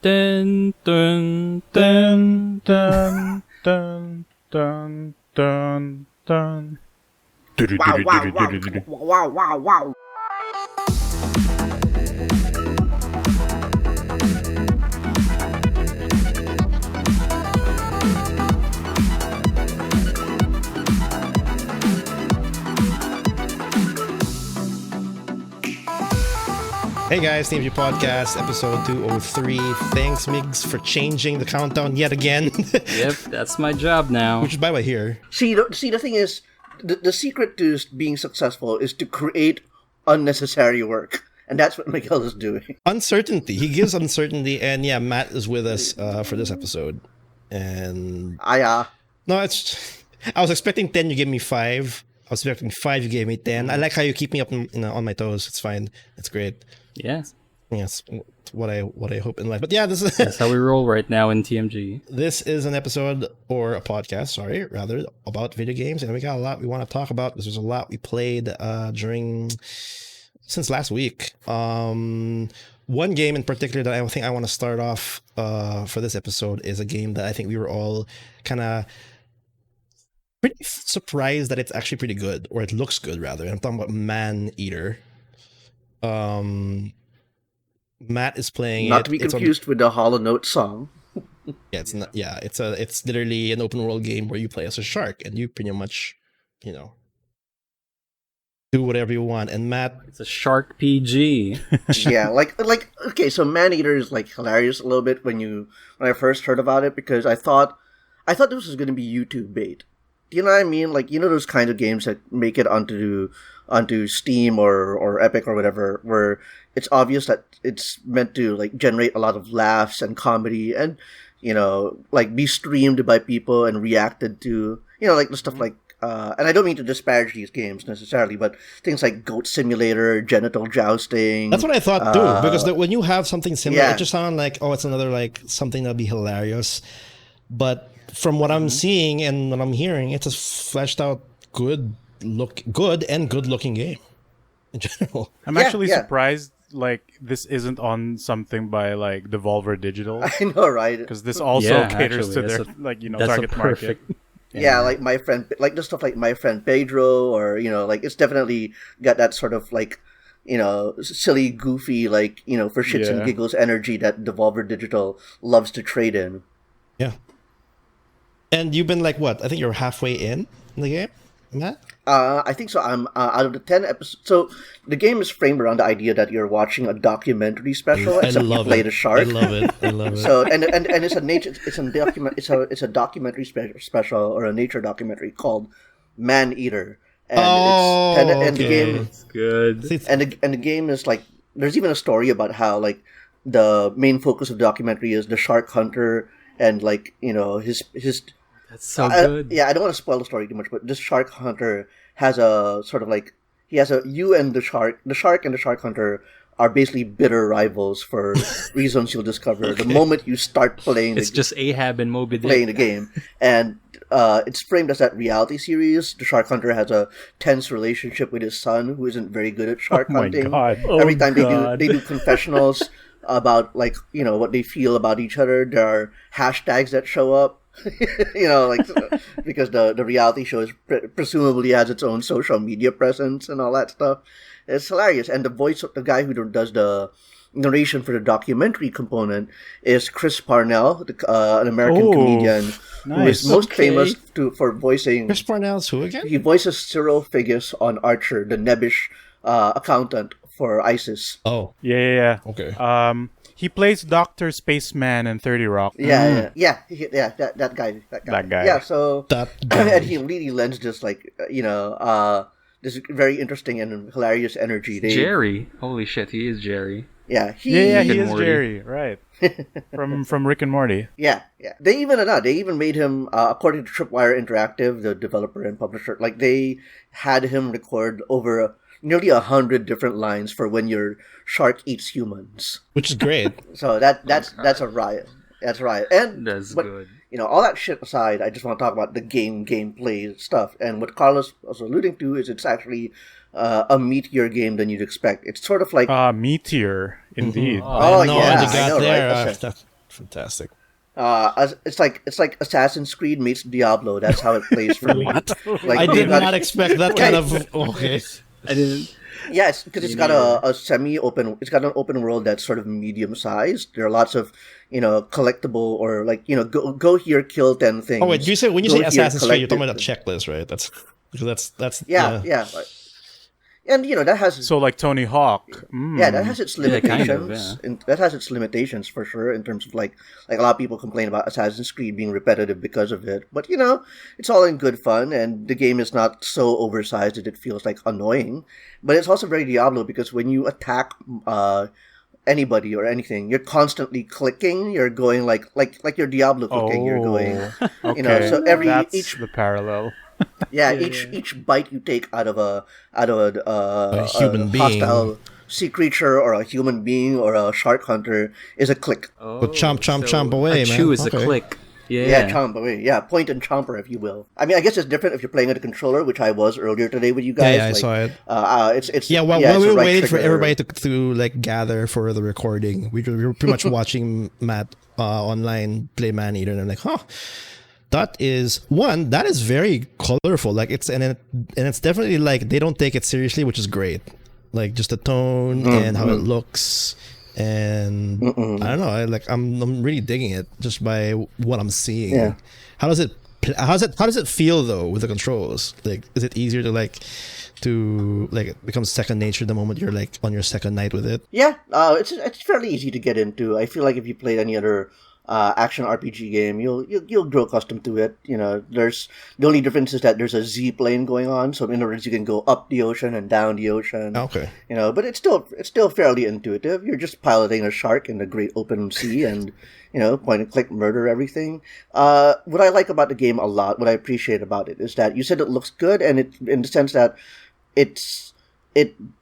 Dun, dun, dun, dun, dun, dun, dun, dun. Wow, wow, wow, wow, wow, wow. Hey guys, TMG Podcast, episode 203. Thanks, Migs, for changing the countdown yet again. Yep, that's my job now. Which is by the way here. See, the thing is, the secret to being successful is to create unnecessary work. And that's what Miguel is doing. Uncertainty. He gives uncertainty, and yeah, Matt is with us for this episode. And no, it's. I was expecting 10, you gave me 5. I was expecting 5, you gave me 10. I like how you keep me up on my toes. It's fine. It's great. Yes. Yes, what I hope in life. But yeah, that's how we roll right now in TMG. This is an episode or a podcast, rather about video games, and we got a lot we want to talk about because there's a lot we played since last week. One game in particular that I think I want to start off for this episode is a game that I think we were all kind of pretty surprised that it's actually pretty good, or it looks good rather. I'm talking about Man Eater. Matt is playing not to be confused with the Hollow Note song. Yeah, it's not. Yeah, it's literally an open world game where you play as a shark and you pretty much, do whatever you want. And Matt, it's a shark PG. Yeah, like okay, so Man Eater is like hilarious a little bit when I first heard about it, because I thought this was going to be YouTube bait. Do you know what I mean? Like, those kind of games that make it onto Steam or Epic or whatever, where it's obvious that it's meant to like generate a lot of laughs and comedy and like be streamed by people and reacted to, like the stuff like and I don't mean to disparage these games necessarily, but things like Goat Simulator, Genital Jousting. That's what I thought too, because when you have something similar, it just sounds like, it's another like something that'll be hilarious. But from what I'm seeing and what I'm hearing, it's a fleshed out good looking game in general. I'm actually surprised like this isn't on something by like Devolver Digital. I know, right? Because this also caters to their target market. Yeah, like my friend, like the stuff like My Friend Pedro, or like it's definitely got that sort of like silly, goofy, like for shits and giggles energy that Devolver Digital loves to trade in. Yeah. And you've been like what? I think you're halfway in the game, Matt? I think so. I'm out of the 10 episodes. So the game is framed around the idea that you're watching a documentary special, except you play the shark. I love it. So and it's a documentary special, or a nature documentary called Man Eater. And the game is good. And the game is like, there's even a story about how like the main focus of the documentary is the shark hunter, and like his. That's so good. Yeah, I don't want to spoil the story too much, but this shark hunter has a sort of like, you and the shark and the shark hunter are basically bitter rivals for reasons you'll discover the moment you start playing. It's just Ahab and Moby Dick playing the game, and it's framed as that reality series. The shark hunter has a tense relationship with his son, who isn't very good at shark hunting. Every time they do confessionals about like what they feel about each other, there are hashtags that show up. Because the reality show presumably has its own social media presence and all that stuff. It's hilarious. And the guy who does the narration for the documentary component is Chris Parnell, an American comedian who is most famous for voicing. Chris Parnell's who again? He voices Cyril Figgis on Archer, the nebbish accountant for ISIS. Oh. Yeah. Okay. He plays Dr. Spaceman in 30 Rock. Yeah, that guy. Yeah, so that guy. And he really lends this like this very interesting and hilarious energy. Jerry, holy shit, he is Jerry. Yeah, he is Morty. Jerry, right? from Rick and Morty. Yeah. They even made him, according to Tripwire Interactive, the developer and publisher, like they had him record over nearly 100 different lines for when your shark eats humans, which is great. So that's a riot. That's right. And that's good. all that shit aside, I just want to talk about the gameplay stuff. And what Carlos was alluding to is it's actually a meatier game than you'd expect. It's sort of like Meteor, indeed. Oh, no, yeah, you I got know, there. right? That's fantastic. It's like Assassin's Creed meets Diablo. That's how it plays for me. Like, I they did got- not expect that kind of. Okay. I didn't. Yeah, it's because it's got a semi-open. It's got an open world that's sort of medium-sized. There are lots of collectible or go here, kill 10 things. Oh wait, you say when you Go say here, Assassin's Creed, you're talking collect about a checklist, right? That's yeah. And that has So like Tony Hawk. that has its Yeah, limitations. kind of, And that has its limitations for sure in terms of like a lot of people complain about Assassin's Creed being repetitive because of it. But it's all in good fun, and the game is not so oversized that it feels like annoying. But it's also very Diablo because when you attack anybody or anything, you're constantly clicking. You're going like you're Diablo clicking. You're going, Okay. so That's each the parallel. each bite you take out of a human being. hostile sea creature or a human being or a shark hunter is a click. Oh, But chomp away, a man. chew is Okay. a click. Yeah, chomp away. Yeah, point and chomper, if you will. I mean, I guess it's different if you're playing with a controller, which I was earlier today with you guys. Yeah, I saw it. It's While it's we a were right waiting for trigger. everybody to like gather for the recording, we were pretty much watching Matt online play Maneater, and I'm like, that is very colorful. Like it's definitely like they don't take it seriously, which is great. Like just the tone and how it looks, and I don't know. I'm really digging it just by what I'm seeing. Yeah. How does it feel though with the controls? Like, is it easier to it becomes second nature the moment you're like on your second night with it? Yeah, it's fairly easy to get into. I feel like if you played any other action RPG game, you'll grow accustomed to it. There's the only difference is that there's a Z plane going on, so in other words, you can go up the ocean and down the ocean. Okay. But it's still fairly intuitive. You're just piloting a shark in the great open sea, and point and click, murder everything. What I like about the game a lot, what I appreciate about it, is that you said it looks good, and it in the sense that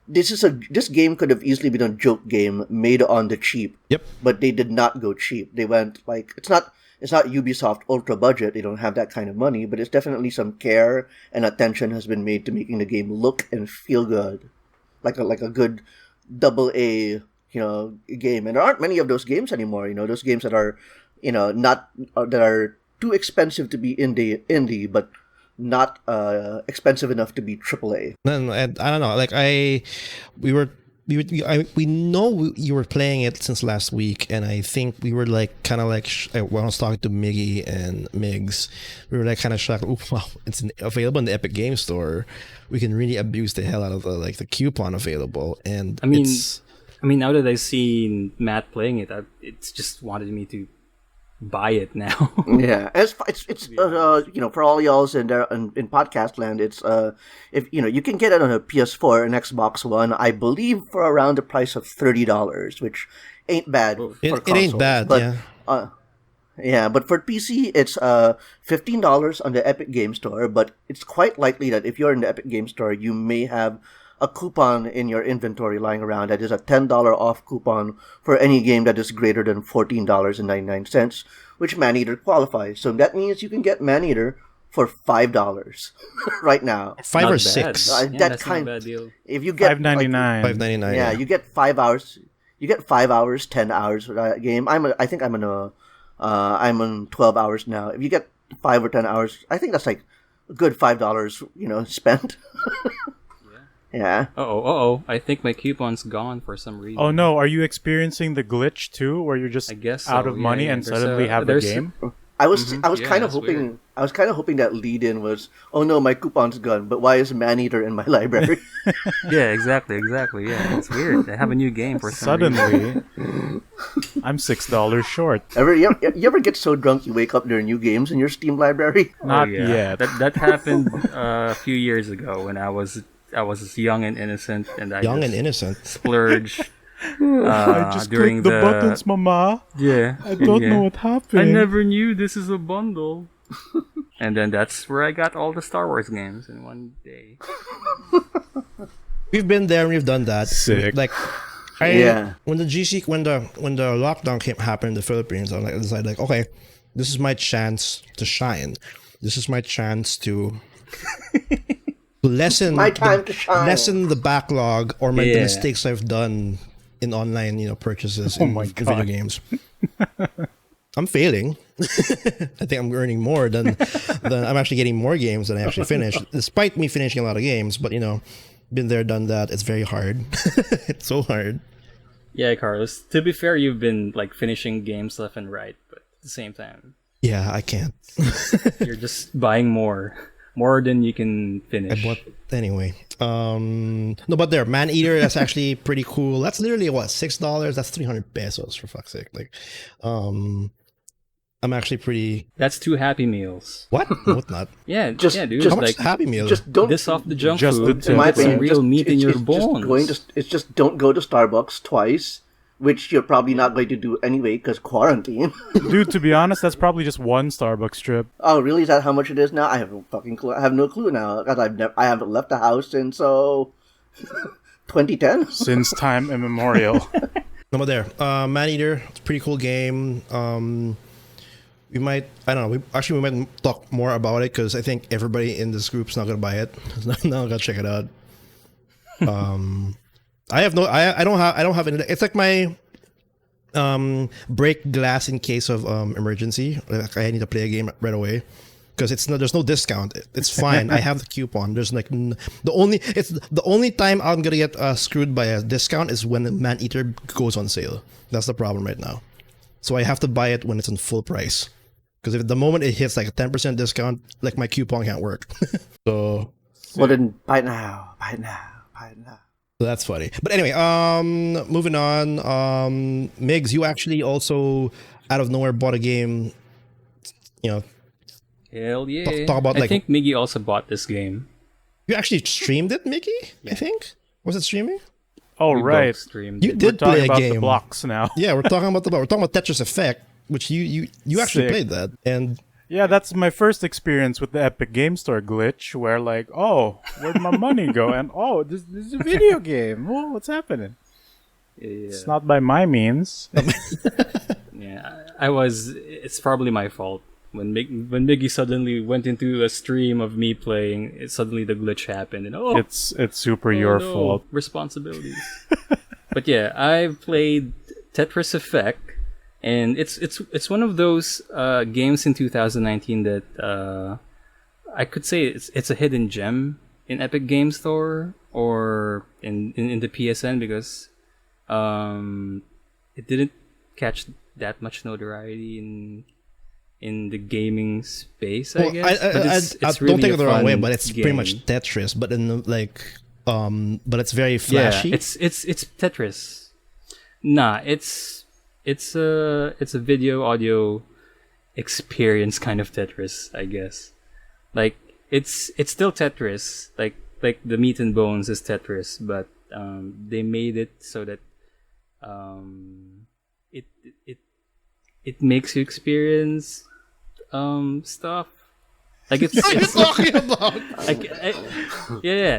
this game could have easily been a joke game made on the cheap. Yep. But they did not go cheap. They went it's not Ubisoft ultra budget. They don't have that kind of money, but it's definitely some care and attention has been made to making the game look and feel good, like a good AA game. And there aren't many of those games anymore. Those games that are that are too expensive to be indie, but not expensive enough to be AAA. And I don't know. Like we know you were playing it since last week, and I think we were like kind of like when I was talking to Miggy and Migs, we were like kind of shocked. Oh, wow, it's available in the Epic Game Store. We can really abuse the hell out of the coupon available. And I mean, now that I see Matt playing it, it's just wanted me to buy it now. Yeah, it's for all y'all's in there in podcast land, it's if you can get it on a PS4 and Xbox One, I believe for around the price of $30, which ain't bad. It ain't bad, but, yeah. Yeah, but for PC, it's $15 on the Epic Game Store. But it's quite likely that if you're in the Epic Game Store, you may have a coupon in your inventory lying around that is a $10 off coupon for any game that is greater than $14.99, which Maneater qualifies. So that means you can get Maneater for $5 right now. 5 Not or bad. 6. Yeah, That that's kind- not a bad deal. If you get $5.99. $5.99. yeah, you get 5 hours. You get 5 hours, 10 hours for that game. I think I'm on 12 hours now. If you get 5 or 10 hours, I think that's like a good $5, spent. Yeah. Uh-oh. I think my coupon's gone for some reason. Oh no, are you experiencing the glitch too, where you're just I guess out so, of money yeah. and There's suddenly have the there's game? I was Yeah, kind of that's hoping weird. I was kind of hoping that lead in was, oh no, my coupon's gone, but why is Maneater in my library? Yeah, exactly. Yeah, it's weird. I have a new game for some reason. Suddenly, I'm $6 short. You ever get so drunk you wake up there are new games in your Steam library? Not yeah. yet. That happened a few years ago when I was young and innocent, and I Young just and innocent. splurged I just during clicked the buttons, mama. Yeah, I don't know what happened. I never knew this is a bundle. And then that's where I got all the Star Wars games in one day. We've been there and we've done that. Sick. Like, Yeah. when the lockdown happened in the Philippines, I decided like, okay, This is my chance to shine. This is my chance to lessen My time to shine. lessen the backlog or the Yeah. mistakes I've done in online, purchases in my video God. games. I'm failing. I think I'm earning more than I'm actually getting more games than I actually finished, despite me finishing a lot of games. But been there, done that. It's very hard. It's so hard. Yeah, Carlos. To be fair, you've been like finishing games left and right, but at the same time, Yeah, I can't. you're just buying more than you can finish. But anyway, no, but there, Man Eater. That's actually pretty cool. That's literally what, $6. That's 300 pesos for fuck's sake. Like, I'm actually pretty. That's 2 Happy Meals. What? No, it's not. Yeah, Just- yeah, dude. just How much like Happy Meal? Just don't. this off the junk Just food the to in my get some opinion, real meat in your bones. It's just don't go to Starbucks twice, which you're probably not going to do anyway because quarantine. Dude, to be honest, that's probably just one Starbucks trip. Oh, really? Is that how much it is now? I have no fucking clue. I have no clue now because I haven't left the house since 2010. Since time immemorial. No, but there, Man Eater. It's a pretty cool game. We might. I don't know. We might talk more about it because I think everybody in this group's not gonna buy it. Not gonna check it out. I have no. I don't have any. It's like my break glass in case of emergency. Like I need to play a game right away because there's no discount. It's fine. I have the coupon. There's like the only time I'm gonna get screwed by a discount is when Man Eater goes on sale. That's the problem right now. So I have to buy it when it's on full price. Because if the moment it hits like a 10% discount, like my coupon can't work. So Well then, buy it now. Buy it now. Buy it now. that's funny. But anyway, moving on. Migs, you actually also out of nowhere bought a game. Hell yeah! Talk about, I like- think Miggy also bought this game. You actually streamed it, Mickey? I think. Was it streaming? Oh, We right. both streamed You it. did Talking play a about the game. blocks now. Yeah, we're talking about Tetris Effect, which you actually Sick. played that, and Yeah, that's my first experience with the Epic Game Store glitch, where like, oh, where'd my money go? And oh, this is a video game. Oh, what's happening? Yeah. It's not by my means. Yeah, it's probably my fault. When Miggy suddenly went into a stream of me playing, suddenly the glitch happened, and It's super oh your no, fault. responsibilities. But yeah, I've played Tetris Effect, and it's one of those games in 2019 that I could say it's a hidden gem in Epic Game Store or in the PSN because it didn't catch that much notoriety in the gaming space, I guess. But it's don't take it the wrong way, fun but it's pretty much game. Tetris, but in but it's very Yeah, flashy. it's Tetris. Nah, it's a video audio experience kind of Tetris, I guess. Like it's still Tetris, like the meat and bones is Tetris, but they made it so that it makes you experience stuff. Like it's What are you talking about?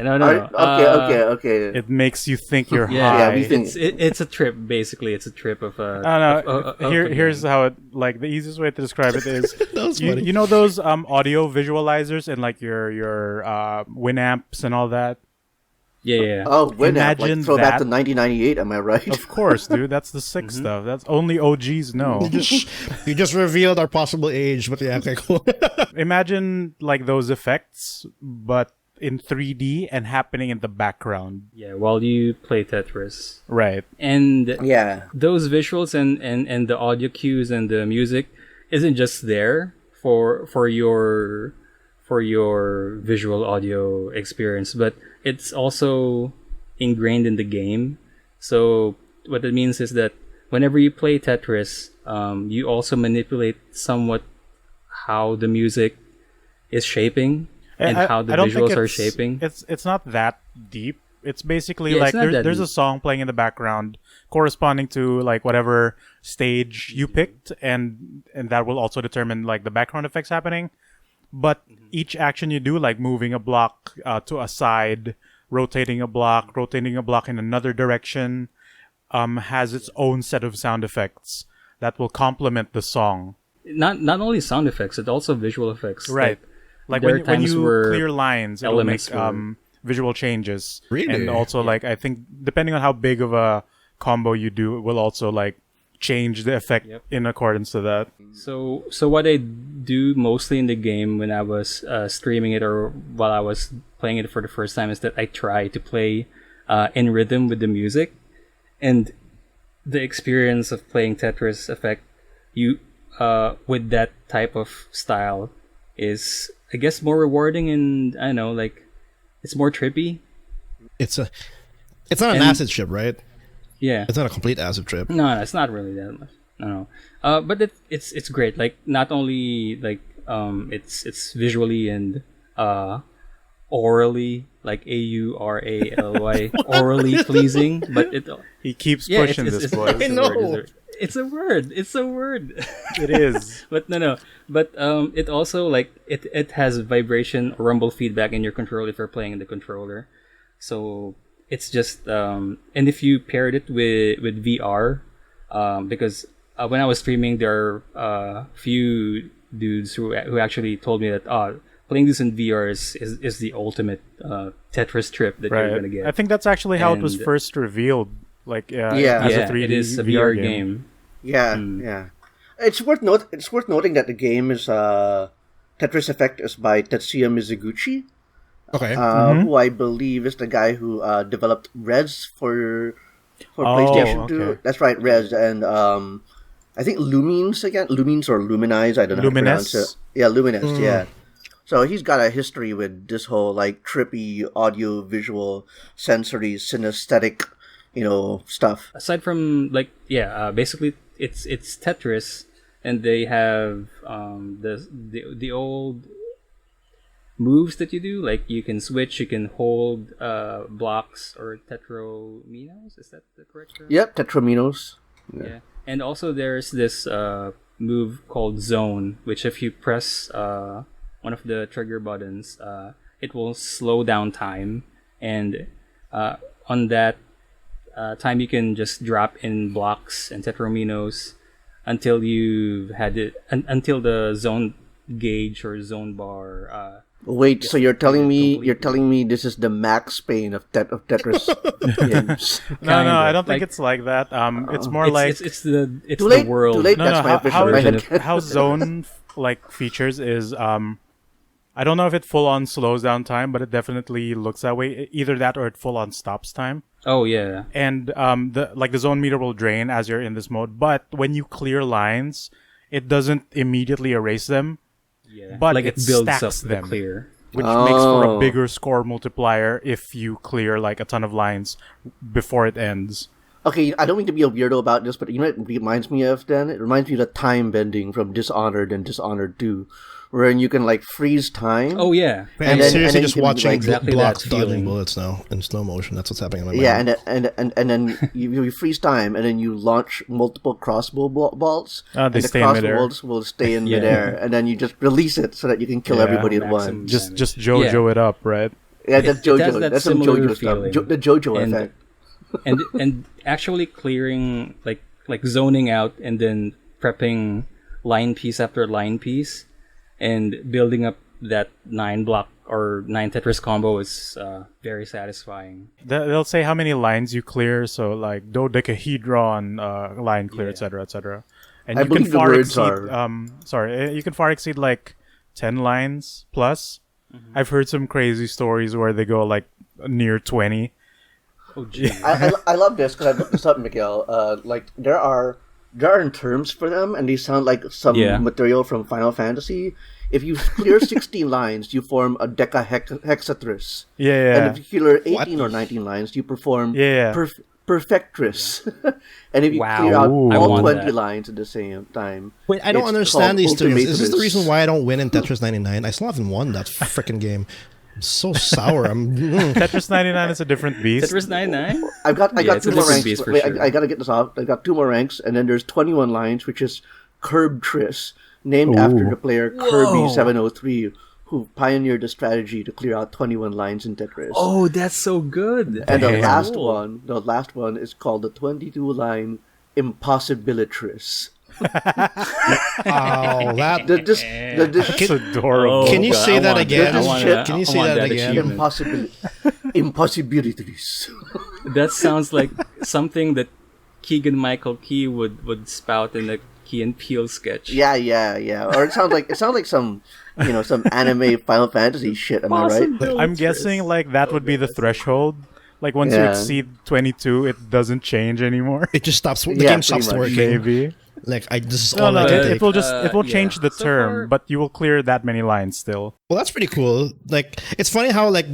no. Okay. It makes you think you're Yeah, high. we think- it's a trip. Basically, it's a trip of a. I don't know. of a Here's game. how it like the easiest way to describe it is That was funny. you know those audio visualizers and like your Winamps and all that. Yeah. Oh, Winamp. Imagine Like, throw back that. to 1998. Am I right? Of course, dude. That's the sick stuff. That's only OGs know. You just revealed our possible age, but yeah, okay, cool. Imagine like those effects, but in 3D and happening in the background. Yeah, while you play Tetris, Right. and Yeah. those visuals and the audio cues and the music isn't just there for your visual audio experience, but it's also ingrained in the game. So what it means is that whenever you play Tetris, you also manipulate somewhat how the music is shaping and how the I don't think visuals are it's- shaping. It's not that deep. It's basically Yeah, like it's not that there's a deep. song playing in the background corresponding to like whatever stage you picked, and that will also determine like the background effects happening. But each action you do, like moving a block to a side, rotating a block in another direction, has its own set of sound effects that will complement the song. not only sound effects, it also visual effects. Right. Like there are when times you where clear lines, it'll make elements were- visual changes. Really? And also, like, I think depending on how big of a combo you do, it will also like change the effect Yep. in accordance to that. So what I do mostly in the game when I was streaming it or while I was playing it for the first time is that I try to play in rhythm with the music, and the experience of playing Tetris Effect, you with that type of style, is I guess more rewarding, and I don't know, like it's more trippy. It's not an And- acid trip, right? Yeah. It's not a complete acid trip. No, it's not really that much. No. But it's great. Like not only like it's visually and orally, like AURALY, orally pleasing, but it He keeps yeah, pushing this it's, boy. it's I a know. word, it's a word. It's a word. It is. But no. But it also like it has vibration or rumble feedback in your controller if you're playing in the controller. So it's just and if you paired it with VR, because when I was streaming, there are few dudes who actually told me that playing this in VR is the ultimate Tetris trip that you're gonna get. I think that's actually how it was And- first revealed. Like Yeah. as yeah, a 3D it is a VR game. Yeah, yeah. It's worth noting that the game is Tetris Effect is by Tetsuya Mizuguchi, Okay. who I believe is the guy who developed Rez for Oh, PlayStation 2. okay. That's right, Rez, and I think Lumines or Luminize. I don't know how to pronounce it. Lumines? Yeah, Lumines. Yeah. So he's got a history with this whole like trippy audio, visual, sensory, synesthetic, stuff. Aside from like basically it's Tetris, and they have the old moves that you do, like you can switch, you can hold blocks or tetrominos. Is that the correct term? Yep, Tetraminos. Yeah. And also there's this move called zone, which if you press one of the trigger buttons, it will slow down time, and on that time you can just drop in blocks and tetrominos until you've had it until the zone gauge or zone bar. Wait, so you're telling me completely. this is the Max Payne of Tetris games? No, Kinda. I don't think Like- it's like that. It's more like it's the Too late. the world. Too late. no, That's my official how, version headcanon. how zone like features is I don't know if it full on slows down time, but it definitely looks that way. Either that or it full on stops time. Oh yeah. And the zone meter will drain as you're in this mode, but when you clear lines, it doesn't immediately erase them, Yeah. but like it it builds up stacks the them. clear. which makes for a Oh. bigger score multiplier if you clear like a ton of lines before it ends. Okay, I don't mean to be a weirdo about this, but you know what it reminds me of then? It reminds me of the time bending from Dishonored and Dishonored 2, wherein you can like freeze time. Oh yeah. Man, And I'm then- seriously and then just you can, watching like, exactly blocks that dodging feeling. bullets now in slow motion. That's what's happening in my mind. Yeah, and then you freeze time, and then you launch multiple crossbow bolts. They and the stay in crossbow midair. bolts will stay in Yeah. midair, and then you just release it so that you can kill Yeah, everybody at maximum once. Just JoJo it up, right? Yeah, that's It has JoJo. that That's some similar JoJo stuff. feeling. The JoJo And- effect. and actually clearing like zoning out and then prepping line piece after line piece and building up that 9 block or 9 Tetris combo is very satisfying. They'll say how many lines you clear, so like dodecahedron line clear, Yeah. etc., etc. And I you can believe the far words exceed. You can far exceed like 10 lines plus. I've heard some crazy stories where they go like near 20. Oh gee. I love this because I looked this up, Miguel. Like there are terms for them, and they sound like some Yeah. material from Final Fantasy. If you clear 16 lines, you form a decahexatris. Yeah. And if you clear 18 or 19 lines, you perform Yeah. perfectris. And if you Wow. clear out Ooh. I all want 20 that. lines at the same time. Wait, I don't it's understand called these terms. Is this the ultimatus. reason why I don't win in Tetris 99? I still haven't won that freaking game. I'm so sour. Tetris 99 is a different beast. Tetris 99? I got Yeah, it's two a more different ranks. beast for Wait, sure. I gotta get this off. I got 2 more ranks, and then there's 21 lines, which is Curb Tris, named after Ooh. the player Kirby703, who pioneered the strategy to clear out 21 lines in Tetris. Oh, that's so good. and the damn. last one is called the 22-line Impossibilitris. Oh, that. It's adorable. Can you say that again? Can you say that again? Impossibilitris. That sounds like something that Keegan Michael Key would spout in a Key and Peele sketch. Yeah. Or it sounds like some some anime Final Fantasy shit. Am I right? I'm guessing like that would be the threshold. Like once you exceed 22, it doesn't change anymore. It just stops. The game stops pretty much. working. Maybe. Like this is No, all I can it take. will change the So term, far- but you will clear that many lines still. Well, that's pretty cool. Like it's funny how like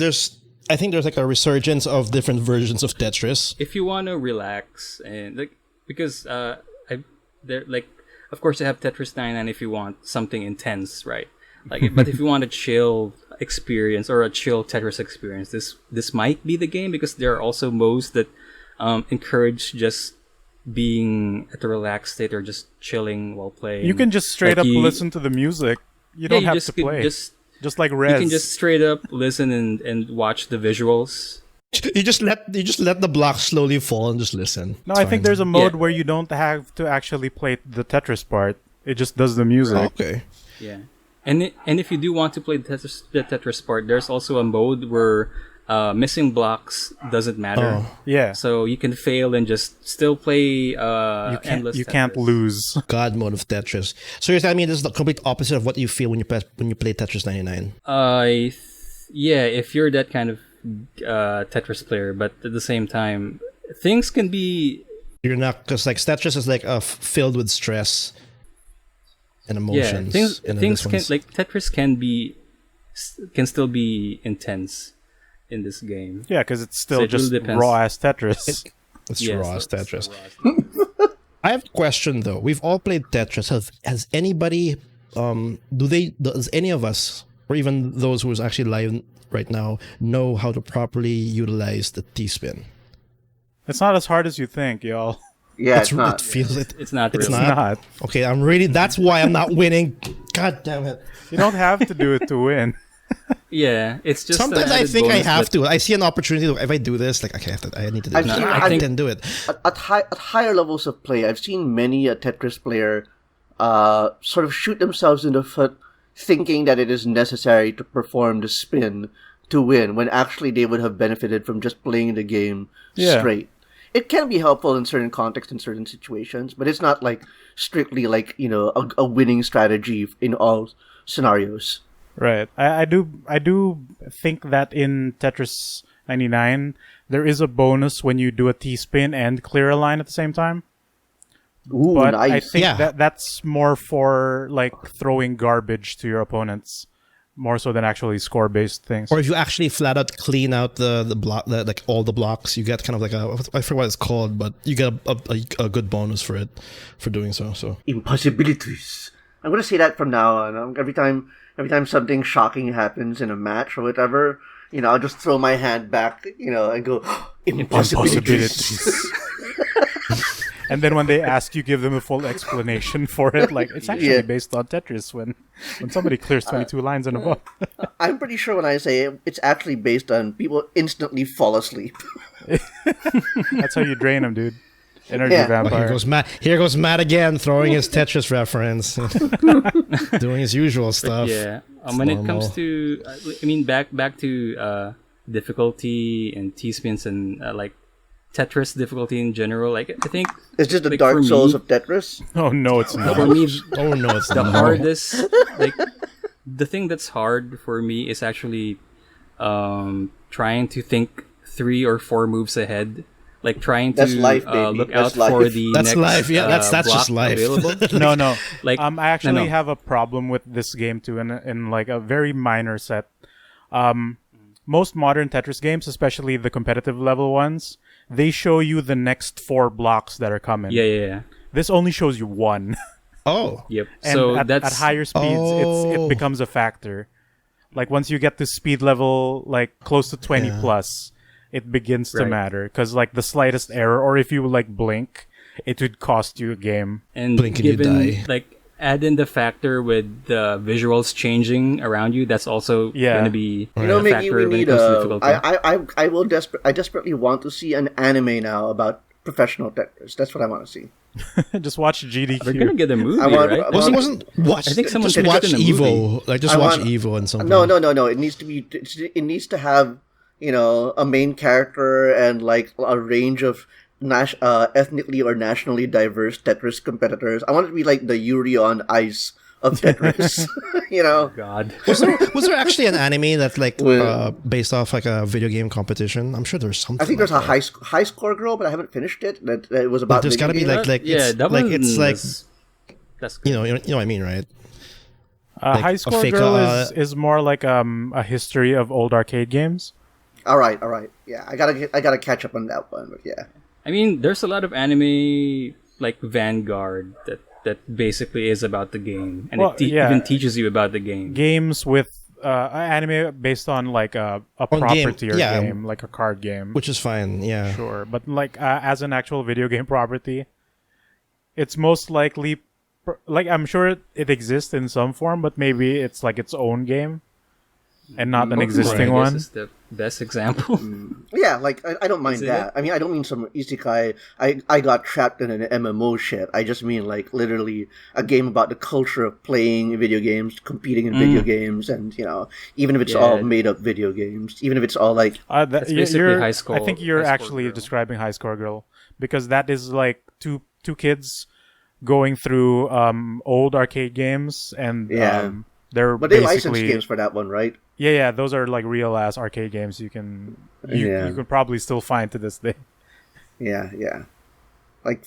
I think there's like a resurgence of different versions of Tetris. If you want to relax and like because of course you have Tetris 99 if you want something intense, right? Like but if you want a chill experience or a chill Tetris experience, this might be the game because there are also modes that encourage just being at a relaxed state or just chilling while playing. You can just straight up listen to the music. You don't have to play. Just like Rez. You can just straight up listen and watch the visuals. You just let the blocks slowly fall and just listen. No, It's I think fine. there's a mode Yeah. where you don't have to actually play the Tetris part. It just does the music. Okay. Yeah, and if you do want to play the Tetris part, there's also a mode where missing blocks doesn't matter. Oh. Yeah. So you can fail and just still play endless. You can't Tetris. lose. God mode of Tetris. So you're telling me this is the complete opposite of what you feel when you play Tetris 99. Yeah, if you're that kind of Tetris player, but at the same time, things can be You're not, because like Tetris is like filled with stress and emotions. things and then things this can one's- like Tetris can still be intense in this game. Yeah, because it's still So it really just depends. raw ass Tetris. It's Yeah, raw so- as Tetris. so raw as- I have a question though. We've all played Tetris. Has anybody does any of us, or even those who's actually live right now, know how to properly utilize the T-spin? It's not as hard as you think, y'all. Yeah, It feels it. It's not It's really. not. Not. Okay, that's why I'm not winning. God damn it. You don't have to do it to win. Yeah, it's just Sometimes an I added think I bonus, have but- to. I see an opportunity. If I do this, like, okay, I need to do I've this. seen- I I've- can do it. At higher levels of play, I've seen many a Tetris player sort of shoot themselves in the foot thinking that it is necessary to perform the spin to win, when actually they would have benefited from just playing the game Yeah. straight. It can be helpful in certain contexts and certain situations, but it's not like strictly like, a winning strategy in all scenarios. Right. I do think that in Tetris 99 there is a bonus when you do a T-spin and clear a line at the same time. Ooh, But I nice. think Yeah. that's more for like throwing garbage to your opponents, more so than actually score-based things. Or if you actually flat out clean out the block, like all the blocks, you get kind of like I forget what it's called, but you get a good bonus for it for doing so. So Impossibilitris. I'm gonna say that from now on. Every time something shocking happens in a match or whatever, I'll just throw my hand back, and go Impossibilitris. And then when they ask you, give them a full explanation for it. Like, it's actually Yeah. based on Tetris when somebody clears 22 lines and above. I'm pretty sure when I say it, it's actually based on people instantly fall asleep. That's how you drain them, dude. Energy Yeah. oh, vampire. here goes Matt again, throwing his Tetris reference, doing his usual stuff. Yeah. When it normal. comes to, back to difficulty and T-spins and like Tetris difficulty in general. Like I think It's just the Like, Dark for Souls me- of Tetris. Oh, no, it's for not. me Oh no, it's the not. hardest like the thing that's hard for me is actually trying to think 3 or 4 moves ahead. Like trying to That's life, baby. look That's out for life. the That's next life. Yeah, that's block just life. available. No. Like I actually no. have a problem with this game too, in like a very minor set. Most modern Tetris games, especially the competitive level ones, they show you the next 4 blocks that are coming. Yeah. This only shows you 1. Oh, Yep. And So at that's higher speeds, it Oh. becomes a factor. Like once you get to speed level like close to 20 Yeah. plus, it begins to Right. matter. Because like the slightest error, or if you like blink, it would cost you a game. and Blink and you given die. like add in the factor with the visuals changing around you, that's also Yeah. going to be a Miggy, factor we when it need comes to difficulty. I desperately want to see an anime now about professional Tetris. That's what I want to see. Just watch They're gonna GDQ. get a movie, I want- right? I Wasn't, want- wasn't watch. I think someone just pitched watch it in a Evo. Like just I watch want- Evo and something. No. It needs to be. It needs to have a main character and like a range of ethnically or nationally diverse Tetris competitors. I want it to be like the Yuri on Ice of Tetris. God. Was there actually an anime that like Well- based off like a video game competition? I'm sure there's something. I think there's a like high score girl, but I haven't finished it. That it was that. about. There's got to be Miggy. like yeah, it's that like one it's like that's you know what I mean, right? High a Score fake, Girl is more like a history of old arcade games. All right. Yeah, I gotta catch up on that one. But yeah, I mean, there's a lot of anime like Vanguard that basically is about the game, and Well, it yeah. even teaches you about the game. Games with anime based on like a property or yeah. game, like a card game. Which is fine. Yeah. Sure, but like as an actual video game property, it's most likely like I'm sure it exists in some form, but maybe it's like its own game and not an Pokemon, existing I guess, one. is the best example. yeah. Like I don't mind Is it? that. I mean, I don't mean some isekai. I got trapped in an MMO shit. I just mean like literally a game about the culture of playing video games, competing in video games, and even if it's all Yeah. made up video games, even if it's all like That's basically High Score- I think you're High Score actually Girl. describing High Score Girl because that is like two kids going through old arcade games and Yeah. they're but they basically license games for that one, right? yeah those are like real ass arcade games you can probably still find to this day. Yeah. Like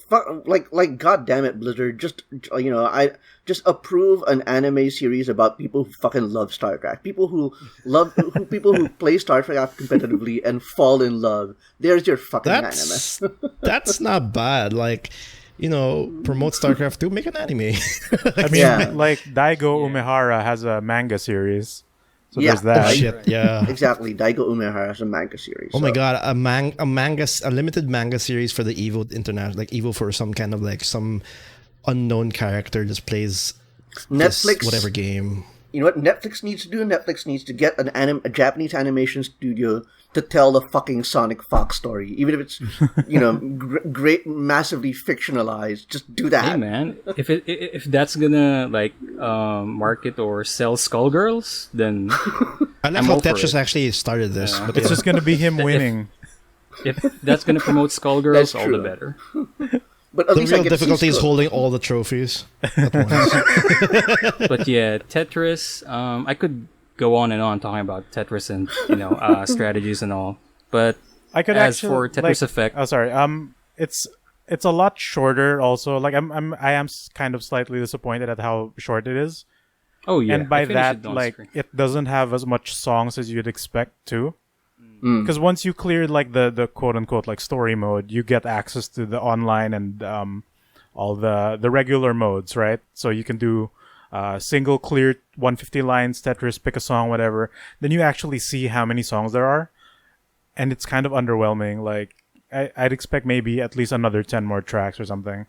God damn it, Blizzard! Just I just approve an anime series about people who fucking love StarCraft, people who play StarCraft competitively and fall in love. There's your fucking That's anime. that's not bad. Like, promote StarCraft 2, make an anime. I mean, Yeah. like Daigo Umehara has a manga series, so Yeah. there's that. Right. Shit, yeah. Exactly, Daigo Umehara has a manga series. Oh my so- god, a limited manga series for the Evo international, like Evo for some kind of like some unknown character just plays this Netflix, whatever game. You know what Netflix needs to do? Netflix needs to get a Japanese animation studio to tell the fucking Sonic Fox story, even if it's great, massively fictionalized. Just do that. Hey man, if that's gonna like market or sell Skullgirls, then I like I'm how all for Tetris it. actually started this. But It's just gonna be him winning. if that's gonna promote That's Skullgirls, all the true. better. But at the least I real get to see difficulty is Skull. holding all the trophies at once. But yeah, Tetris. I could go on and on talking about Tetris and strategies and all. But I could as actually for Tetris like, Effect, Oh, sorry. It's a lot shorter. Also, like I am kind of slightly disappointed at how short it is. oh yeah, And by I finished that, it on like screen. it doesn't have as much songs as you'd expect to. Because once you clear like the quote unquote like story mode, you get access to the online and all the regular modes, right? So you can do single clear 150 lines Tetris, pick a song, whatever. Then you actually see how many songs there are, and it's kind of underwhelming. Like I'd expect maybe at least another 10 more tracks or something.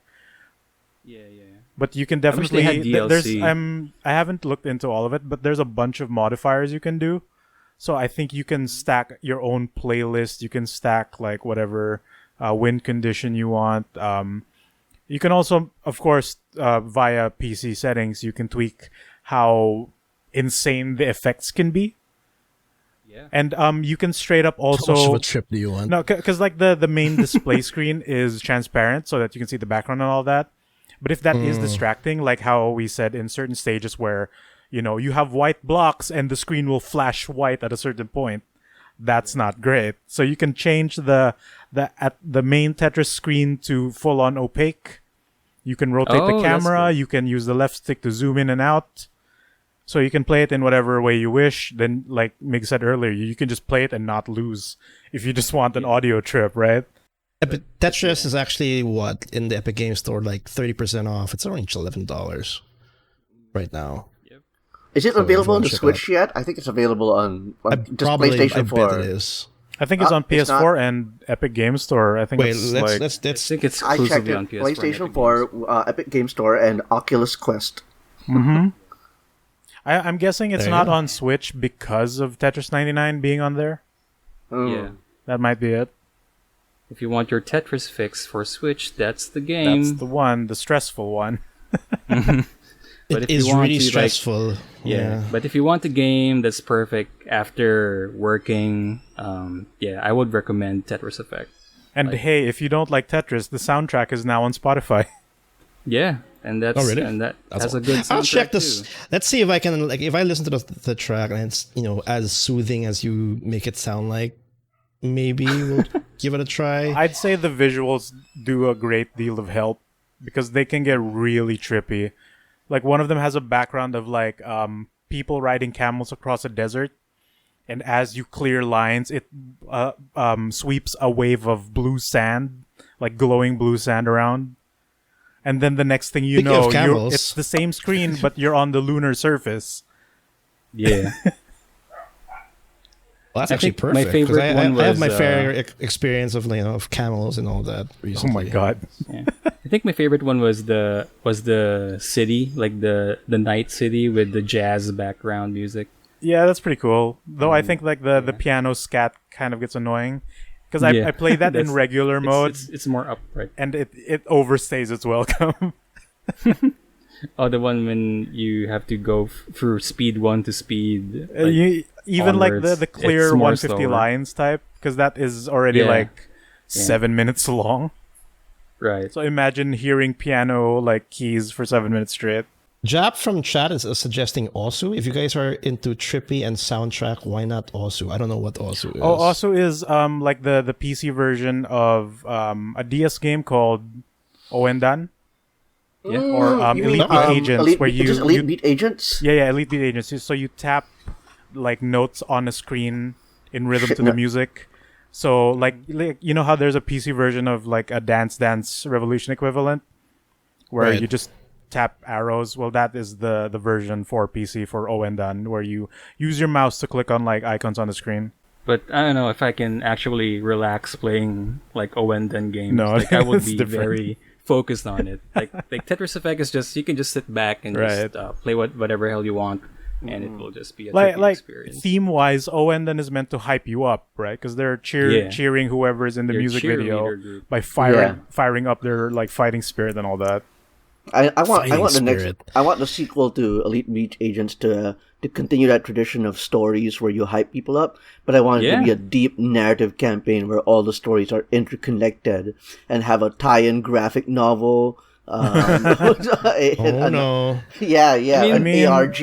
yeah. But you can wish they definitely had there's DLC. I haven't looked into all of it, but there's a bunch of modifiers you can do. So I think you can stack your own playlist. You can stack like whatever win condition you want. You can also, of course, via PC settings, you can tweak how insane the effects can be. Yeah. And you can straight up How much of also a trip do you want? no, because like the main display screen is transparent so that you can see the background and all that. But if that is distracting, like how we said in certain stages where, you have white blocks and the screen will flash white at a certain point, that's not great. So you can change the main Tetris screen to full on opaque. You can rotate the Oh, that's camera. good. You can use the left stick to zoom in and out. So you can play it in whatever way you wish. Then, like Mig said earlier, you can just play it and not lose if you just want an audio trip, right? Tetris is actually what in the Epic Games Store, like 30% off. It's only $11 right now. Is it So available on the everyone check Switch yet? I think it's available on just I PlayStation 4. bet it is. I think it's on it's PS4 and Epic Games Store. I think Wait, it's let's like let's I let's think it's I checked exclusively it. on PS4 and PlayStation Epic 4, Games. Epic Game Store, and Oculus Quest. I'm guessing it's There you not go. on Switch because of Tetris 99 being on there. Oh. Yeah. That might be it. If you want your Tetris fix for Switch, that's the game. That's the one, the stressful one. But It is really stressful. But if you want a game that's perfect after working, I would recommend Tetris Effect. And hey, if you don't like Tetris, the soundtrack is now on Spotify. Yeah, and that's really? and that That's has a good soundtrack I'll check this. too. Let's see if I can if I listen to the track and it's as soothing as you make it sound like. Maybe we'll give it a try. I'd say the visuals do a great deal of help because they can get really trippy. Like one of them has a background of like people riding camels across a desert, and as you clear lines, it sweeps a wave of blue sand, like glowing blue sand around. And then the next thing you Speaking of know, camels. it's the same screen, but you're on the lunar surface. Yeah. Well, that's I actually think my perfect. 'cause favorite one I have was, my fair experience of of camels and all that Oh recently. my god. Yeah. I think my favorite one was the city, like the night city with the jazz background music. Yeah, that's pretty cool. Though I think like the piano scat kind of gets annoying because I play that in That's- regular mode It's more upright. and it overstays its welcome. Oh, the one when you have to go through speed 1 to speed. Even like onwards, the clear it's more 150 slower. lines type because that is already Yeah. like 7 minutes long. Right. So imagine hearing piano like keys for 7 minutes straight. Jap from chat is suggesting Osu. If you guys are into trippy and soundtrack, why not Osu? I don't know what Osu is. Oh, also is like the PC version of a DS game called Oendan. Yeah. Or You Elite mean, Beat Agents, Elite, where just Elite Beat Agents? Yeah, Elite Beat Agents. So you tap like notes on a screen in rhythm to the music. So like you know how there's a PC version of like a Dance Dance Revolution equivalent where Right. you just tap arrows. Well, that is the version for PC for Oendan where you use your mouse to click on like icons on the screen. But I don't know if I can actually relax playing like Owendan games. No, Like I would it's be different. very focused on it. Like Tetris Effect is just you can just sit back and Right. just play whatever hell you want, and it will just be a Like trippy experience. theme wise, Oendan is meant to hype you up, right? Because they're cheering whoever is in the Your music video cheerleader group. by firing up their like fighting spirit and all that. I want Fighting the spirit. I want the sequel to Elite Beat Agents to continue that tradition of stories where you hype people up, but I want it to be Yeah. a deep narrative campaign where all the stories are interconnected and have a tie-in graphic novel. Oh no. Yeah, I mean, an ARG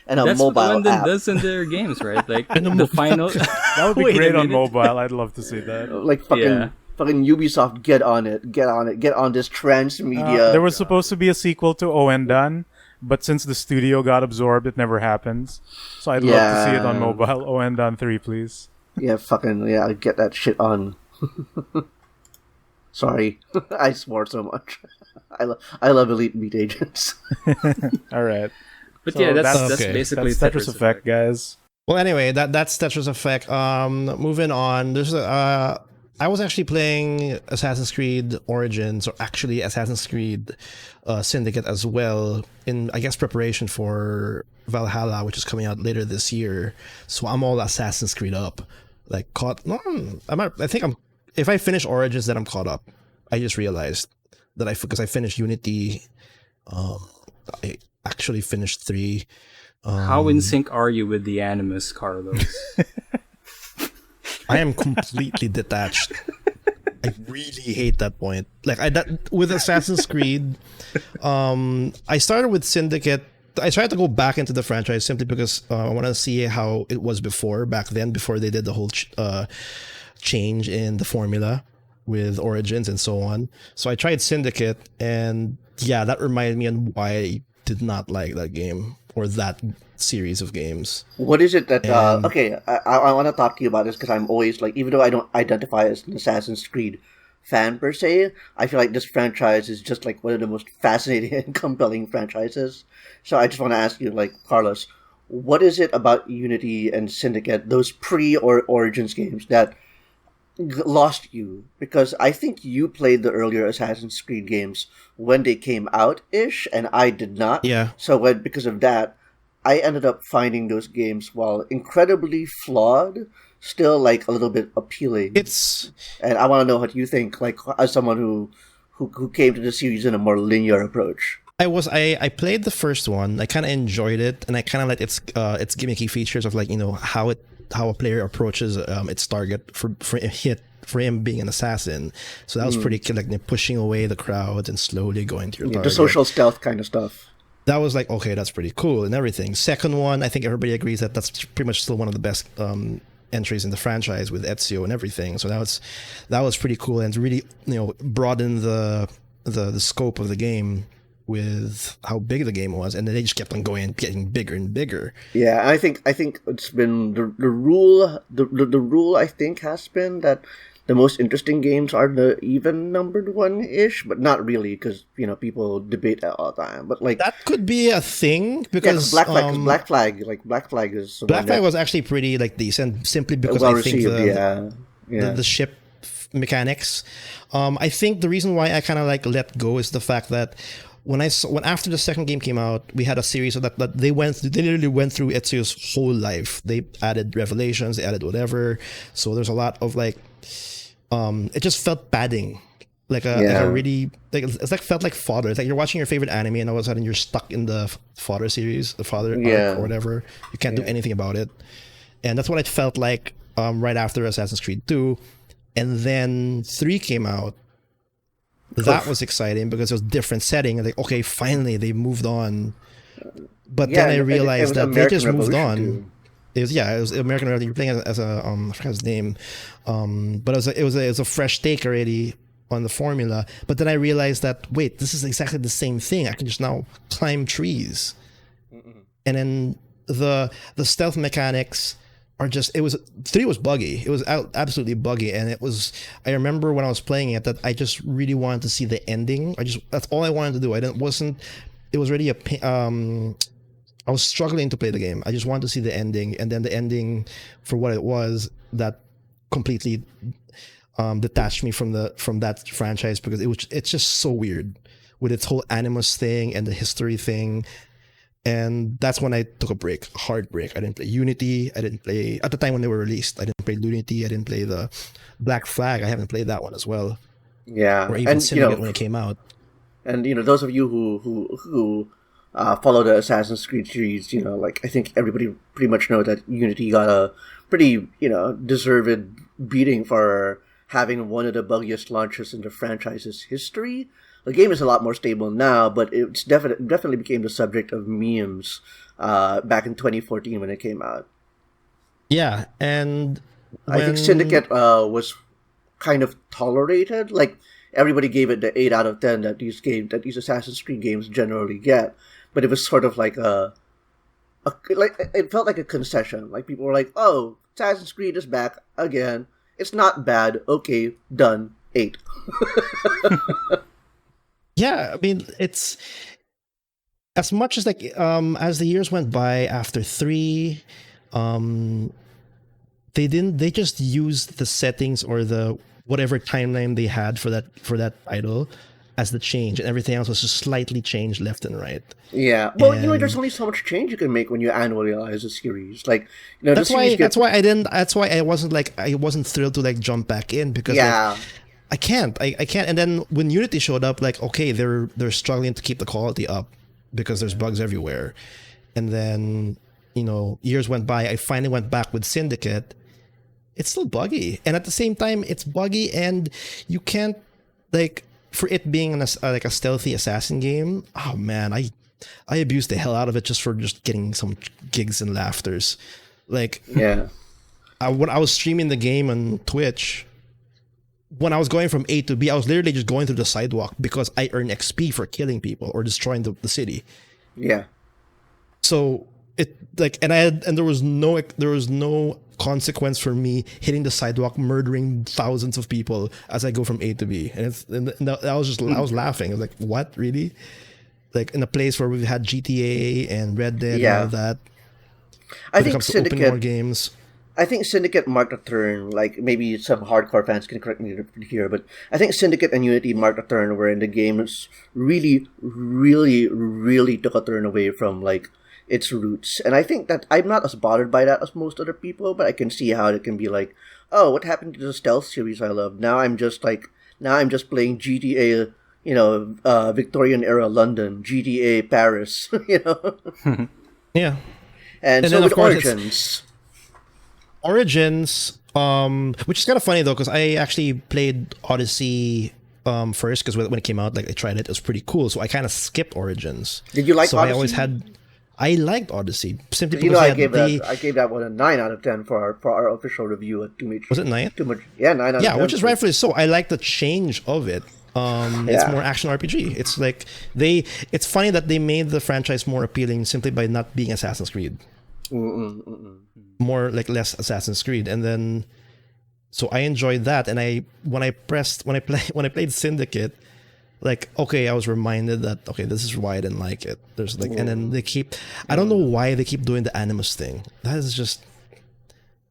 and a That's what mobile Owendan app. does in their games, right? Like the final. That would be Wait a great on minute. mobile. I'd love to see that. Like fucking Yeah. fucking Ubisoft, get on it, get on this transmedia. There was supposed to be a sequel to Oendan, but since the studio got absorbed, it never happens. So I'd love to see it on Yeah. mobile. Oendan 3, please. Yeah, get that shit on. Sorry, I swore so much. I love Elite Beat Agents. All right. But So yeah, that's okay. basically That's Tetris Effect, guys. Well, anyway, that's Tetris Effect. Moving on. There's I was actually playing Assassin's Creed Origins, or actually Assassin's Creed Syndicate as well, in I guess preparation for Valhalla, which is coming out later this year. So I'm all Assassin's Creed up. Like caught. No, I think I'm. If I finish Origins, then I'm caught up. I just realized that because I finished Unity. I actually finished 3. How in sync are you with the Animus, Carlos? I am completely detached. I really hate that point. Like with Assassin's Creed, I started with Syndicate. I tried to go back into the franchise simply because I want to see how it was back then, before they did the whole change in the formula with Origins and so on. So I tried Syndicate, and yeah, that reminded me on why I did not like that game or that series of games. What is it that? Okay, I want to talk to you about this because I'm always like, even though I don't identify as an Assassin's Creed fan per se, I feel like this franchise is just like one of the most fascinating and compelling franchises. So I just want to ask you, like, Carlos, what is it about Unity and Syndicate, those Origins games, that lost you? Because I think you played the earlier Assassin's Creed games when they came out ish, and I did not. Yeah. So because of that, I ended up finding those games, while incredibly flawed, still like a little bit appealing. It's And I want to know what you think, like as someone who came to the series in a more linear approach. I played the first one. I kind of enjoyed it, and I kind of like its gimmicky features of like how a player approaches its target for him being an assassin. So that was pretty cool, like pushing away the crowd and slowly going to your target. The social stealth kind of stuff. That was like, okay, that's pretty cool and everything. Second one, I think everybody agrees that that's pretty much still one of the best entries in the franchise with Ezio and everything. So that was pretty cool and really broadened the scope of the game with how big the game was, and then they just kept on getting bigger and bigger. Yeah, I think it's been the rule. The rule I think has been that the most interesting games are the even numbered one-ish, but not really, because people debate that all the time. But like that could be a thing because Black Flag is the Black Flag was actually pretty like decent, simply because I think the ship mechanics. I think the reason why I kind of like let go is the fact that when after the second game came out, we had a series of that they literally went through Ezio's whole life. They added revelations, they added whatever. So there's a lot of like. It just felt padding, like a really it's like felt like fodder. It's like you're watching your favorite anime and all of a sudden you're stuck in the fodder series, the fodder arc or whatever. You can't do anything about it, and that's what it felt like right after Assassin's Creed 2, and then 3 came out. That was exciting because it was a different setting. And like, okay, finally they moved on, but then I realized that they just moved on. Too. It was American Revolution. You're playing as a I forgot his name, but it was a fresh take already on the formula. But then I realized that wait, this is exactly the same thing. I can just now climb trees, and then the stealth mechanics are just. 3 was buggy. It was absolutely buggy, and it was. I remember when I was playing it that I just really wanted to see the ending. That's all I wanted to do. It was already I was struggling to play the game. I just wanted to see the ending, and then the ending, for what it was, that completely detached me from that franchise because it's just so weird with its whole Animus thing and the history thing, and that's when I took a hard break. I didn't play Unity. I didn't play at the time when they were released. I didn't play Unity. I didn't play the Black Flag. I haven't played that one as well. Yeah, or even Syndicate when it came out. And those of you who follow the Assassin's Creed series, like I think everybody pretty much know that Unity got a pretty, deserved beating for having one of the buggiest launches in the franchise's history. The game is a lot more stable now, but it's definitely became the subject of memes back in 2014 when it came out. Yeah, and I think Syndicate was kind of tolerated. Like everybody gave it the 8 out of 10 that these Assassin's Creed games generally get. But it was sort of like it felt like a concession. Like people were like, "Oh, Assassin's Creed is back again. It's not bad. Okay, done. 8." Yeah, I mean, it's as much as like as the years went by after 3, they just used the settings or the whatever timeline they had for that title as the change, and everything else was just slightly changed left and right. Yeah, well, there's only so much change you can make when you annualize a series. Like, that's why I wasn't thrilled to like jump back in because I can't. And then when Unity showed up, like, okay, they're struggling to keep the quality up because there's bugs everywhere, and then years went by. I finally went back with Syndicate. It's still buggy, and at the same time, it's buggy, and you can't like. For it being like a stealthy assassin game, oh man, I abused the hell out of it just for getting some gigs and laughters. Like, when I was streaming the game on Twitch, when I was going from A to B, I was literally just going through the sidewalk because I earn XP for killing people or destroying the city. Yeah. So it like, and there was no consequence for me hitting the sidewalk, murdering thousands of people as I go from A to B, and I was laughing. I was like, "What, really?" Like in a place where we've had GTA and Red Dead and all that. I think Syndicate games. I think Syndicate marked a turn. Like maybe some hardcore fans can correct me here, but I think Syndicate and Unity marked a turn wherein the games really, really, really took a turn away from like its roots. And I think that I'm not as bothered by that as most other people, but I can see how it can be like, oh, what happened to the stealth series I love? Now I'm just playing GTA. Victorian era London, GTA Paris. Yeah. And so then, with of course, Origins, which is kind of funny though, because I actually played Odyssey first, because when it came out, like I tried it was pretty cool. So I kind of skipped Origins. Did you like so Odyssey? I liked Odyssey simply You because know, I gave that one a 9 out of 10 for our official review at Too Much. Was it 9? Too much, yeah, 9 out of 10. Yeah, which is rightfully so. I like the change of it. It's more action RPG. It's like it's funny that they made the franchise more appealing simply by not being Assassin's Creed. More like less Assassin's Creed, and then so I enjoyed that. And when I played Syndicate, like okay, I was reminded that okay, this is why I didn't like it. There's like, and then I don't know why they keep doing the Animus thing. That is just.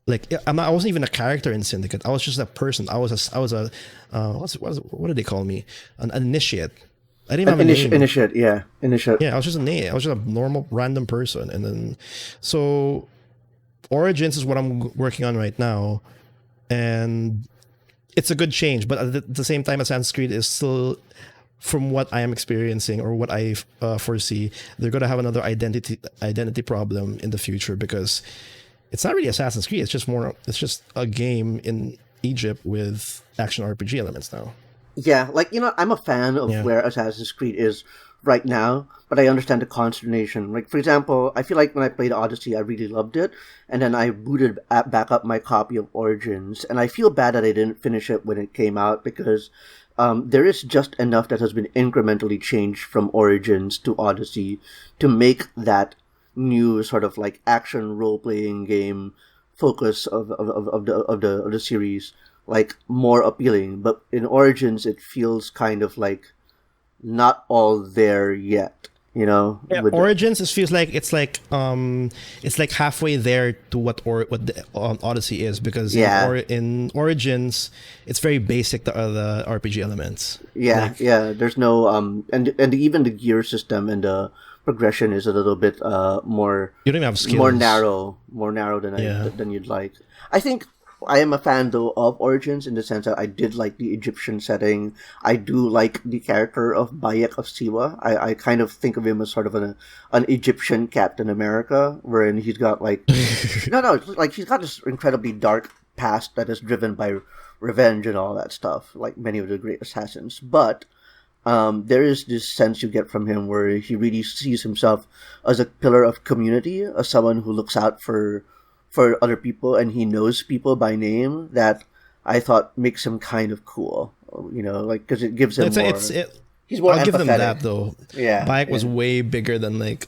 Like I wasn't even a character in Syndicate. I was just a person. I was a what did they call me? An initiate. I didn't have a name. Initiate. Yeah, I was just a name. I was just a normal random person. And then so Origins is what I'm working on right now, and it's a good change. But at the same time, Assassin's Creed is still, from what I am experiencing or what I foresee, they're gonna have another identity problem in the future because. It's not really Assassin's Creed. It's just a game in Egypt with action RPG elements now. Yeah, like I'm a fan of where Assassin's Creed is right now, but I understand the consternation. Like for example, I feel like when I played Odyssey, I really loved it, and then I booted back up my copy of Origins, and I feel bad that I didn't finish it when it came out because there is just enough that has been incrementally changed from Origins to Odyssey to make that new sort of like action role playing game focus of the series like more appealing. But in Origins it feels kind of like not all there yet. Yeah, Origins feels like it's like halfway there to what the Odyssey is, because in Origins it's very basic, the RPG elements. There's no and even the gear system and the progression is a little bit more. You don't even have skills. More narrow than you'd like. I think I am a fan though of Origins in the sense that I did like the Egyptian setting. I do like the character of Bayek of Siwa. I kind of think of him as sort of an Egyptian Captain America, wherein he's got like he's got this incredibly dark past that is driven by revenge and all that stuff, like many of the great assassins. But there is this sense you get from him where he really sees himself as a pillar of community, as someone who looks out for other people, and he knows people by name. That I thought makes him kind of cool, because it gives him he's more I'll empathetic. give them that though. Yeah, Bayek was way bigger than like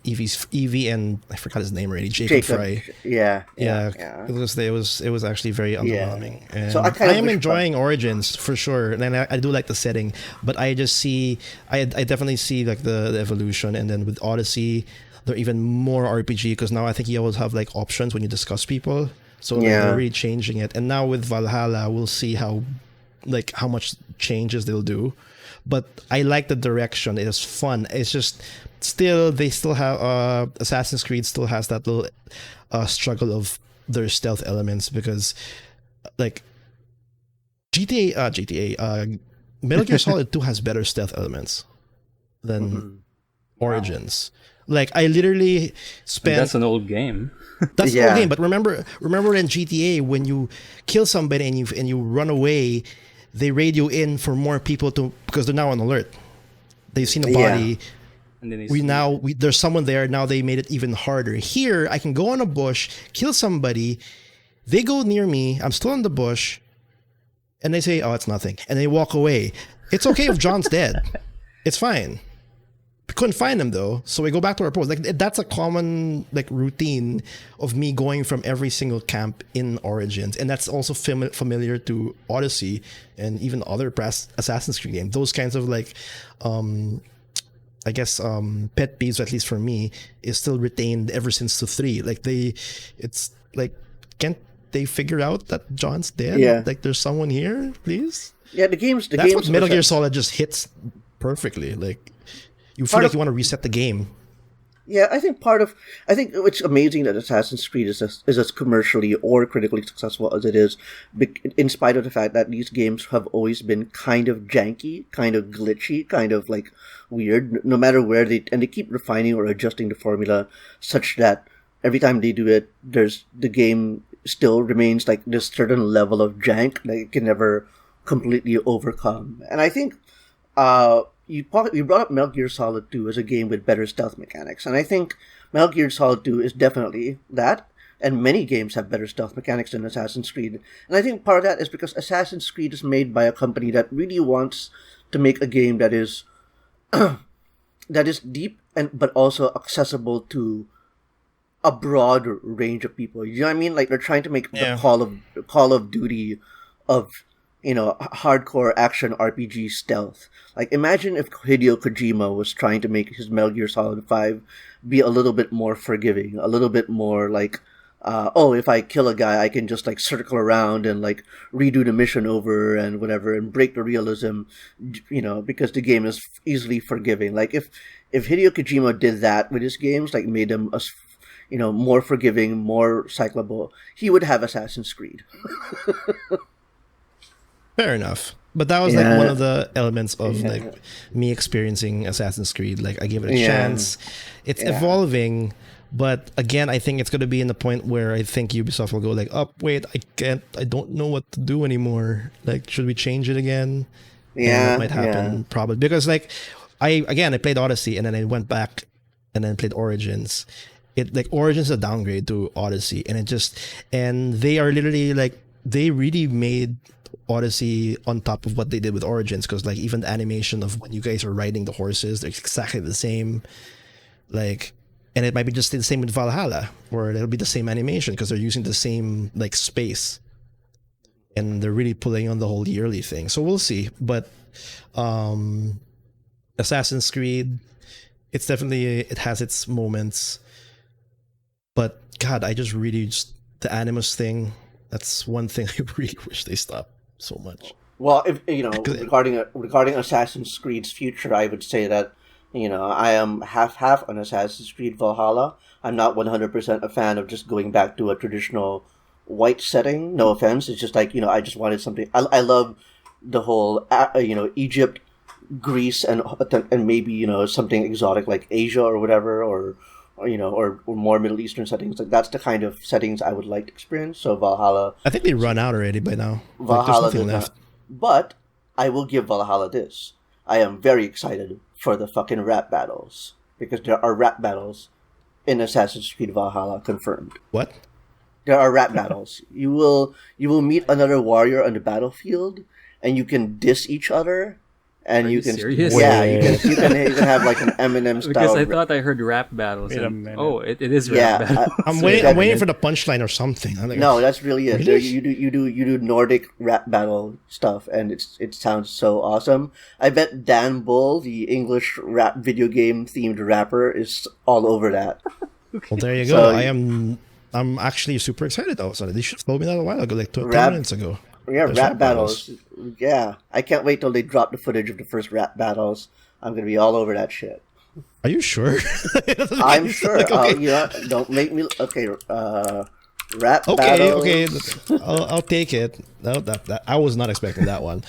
Evie and I forgot his name already. Jacob Fry. Yeah. It was actually very underwhelming. And so I am enjoying Origins for sure, and I do like the setting, but I definitely see like the evolution, and then with Odyssey, they're even more RPG because now I think you always have like options when you discuss people. So they're really changing it, and now with Valhalla, we'll see how much changes they'll do. But I like the direction. It is fun. It's just they still have Assassin's Creed still has that little struggle of their stealth elements, because like GTA Metal Gear Solid 2 has better stealth elements than Origins. Like I literally spent. That's an old game. That's an old game. But remember in GTA when you kill somebody and you run away, they radio in for more people because they're now on alert. They've seen a body. And then there's someone there. Now they made it even harder. Here I can go on a bush, kill somebody. They go near me. I'm still in the bush, and they say, "Oh, it's nothing," and they walk away. It's okay if John's dead. It's fine. We couldn't find him though, so we go back to our post. Like that's a common routine of me going from every single camp in Origins, and that's also familiar to Odyssey and even other Assassin's Creed games. Those kinds of I guess pet peeves, at least for me, is still retained ever since the 3. It's like can't they figure out that John's dead? Yeah. Like there's someone here, please. Yeah, the games. That's what Metal Gear Solid just hits perfectly. Like you feel like you want to reset the game. Yeah, I think it's amazing that Assassin's Creed is as commercially or critically successful as it is, in spite of the fact that these games have always been kind of janky, kind of glitchy, kind of like weird, no matter where they keep refining or adjusting the formula such that every time they do it, the game still remains like this certain level of jank that it can never completely overcome. And I think, you brought up Metal Gear Solid 2 as a game with better stealth mechanics, and I think Metal Gear Solid 2 is definitely that, and many games have better stealth mechanics than Assassin's Creed. And I think part of that is because Assassin's Creed is made by a company that really wants to make a game that is that is deep but also accessible to a broad range of people. You know what I mean? Like they're trying to make the Call of Duty of hardcore action RPG stealth. Like, imagine if Hideo Kojima was trying to make his Metal Gear Solid 5 be a little bit more forgiving, a little bit more like, if I kill a guy, I can just like circle around and like redo the mission over and whatever and break the realism, because the game is easily forgiving. Like, if Hideo Kojima did that with his games, like made them more forgiving, more cyclable, he would have Assassin's Creed. Fair enough. But that was like one of the elements of like me experiencing Assassin's Creed. Like I gave it a chance. It's evolving, but again, I think it's going to be in the point where I think Ubisoft will go like, "Oh, wait, I don't know what to do anymore. Like, should we change it again?" Yeah, that might happen probably because like I played Odyssey and then I went back and then played Origins. Origins is a downgrade to Odyssey, and they are literally like they really made Odyssey on top of what they did with Origins, because like even the animation of when you guys are riding the horses, they're exactly the same. Like, and it might be just the same with Valhalla, where it'll be the same animation because they're using the same like space, and they're really pulling on the whole yearly thing. So we'll see. But Assassin's Creed, it has its moments. But God, I just really the Animus thing. That's one thing I really wish they stopped so much. Well, if regarding Assassin's Creed's future, I would say that I am half on Assassin's Creed Valhalla. I'm not 100% a fan of just going back to a traditional white setting. No offense, it's just like I just wanted something. I love the whole Egypt, Greece, and maybe something exotic like Asia or whatever, or more Middle Eastern settings. Like that's the kind of settings I would like to experience. So Valhalla, I think they run out already by now. Valhalla, there's nothing left. But I will give Valhalla this. I am very excited for the fucking rap battles, because there are rap battles in Assassin's Creed Valhalla confirmed. What? There are rap battles. You will meet another warrior on the battlefield, and you can diss each other. And you can, serious? you can have like an Eminem style. Because I thought I heard rap battles. It is rap battle. I'm waiting for the punchline or something. No, that's really it. Really? You do Nordic rap battle stuff, and it sounds so awesome. I bet Dan Bull, the English rap video game themed rapper, is all over that. Well, there you go. So, I'm actually super excited though. So they should have told me that a while ago, like 10 minutes ago. Yeah, rap battles. Yeah, I can't wait till they drop the footage of the first rap battles. I'm gonna be all over that shit. Are you sure? I'm sure. Like, okay. Don't make me. Okay, rap battles. Okay. I'll take it. No, that I was not expecting that one.